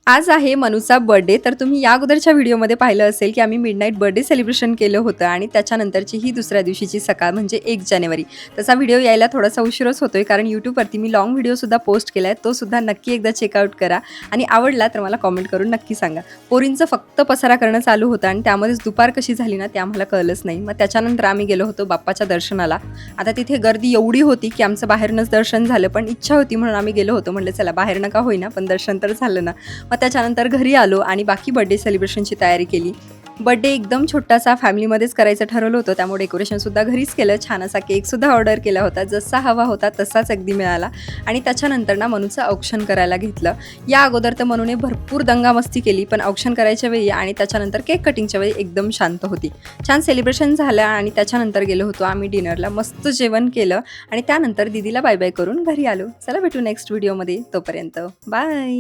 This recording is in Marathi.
आज आहे मनूचा बर्थडे. तर तुम्ही या अगोदरच्या व्हिडिओमध्ये पाहिलं असेल, की आम्ही मिडनाईट बर्थडे सेलिब्रेशन केलं होतं आणि त्याच्यानंतरची ही दुसऱ्या दिवशीची सकाळ म्हणजे 1 जानेवारी. तसा व्हिडिओ यायला थोडासा उशीरच होतोय कारण YouTubeवरती मी लाँग व्हिडिओसुद्धा पोस्ट केला आहे. तो सुद्धा नक्की एकदा चेकआउट करा आणि आवडला तर मला कमेंट करून नक्की सांगा. पोरींचं फक्त पसारा करणं चालू होतं आणि त्यामध्येच दुपार कशी झाली ना ते आम्हाला कळलंच नाही. मग त्याच्यानंतर आम्ही गेलो होतो बाप्पाच्या दर्शनाला. आता तिथे गर्दी एवढी होती, की आमचं बाहेरूनच दर्शन झालं. पण इच्छा होती म्हणून आम्ही गेलो होतो. म्हटलं चला बाहेर नका होईना पण दर्शन तर झालं ना. मग त्याच्यानंतर घरी आलो आणि बाकी बर्थडे सेलिब्रेशनची तयारी केली. बर्थडे एकदम छोटासा फॅमिलीमध्येच करायचं ठरवलं होतं, त्यामुळे डेकोरेशनसुद्धा घरीच केलं. छान असा केकसुद्धा ऑर्डर केला होता. जसा हवा होता तसाच अगदी मिळाला आणि त्याच्यानंतर ना मनूचं औक्षण करायला घेतलं. या अगोदर तर मनूने भरपूर दंगामस्ती केली, पण औक्षण करायच्या वेळी आणि त्याच्यानंतर केक कटिंगच्या वेळी एकदम शांत होती. छान सेलिब्रेशन झालं आणि त्याच्यानंतर गेलो होतो आम्ही डिनरला. मस्त जेवण केलं आणि त्यानंतर दीदीला बाय बाय करून घरी आलो. चला भेटू नेक्स्ट व्हिडिओमध्ये. तोपर्यंत बाय.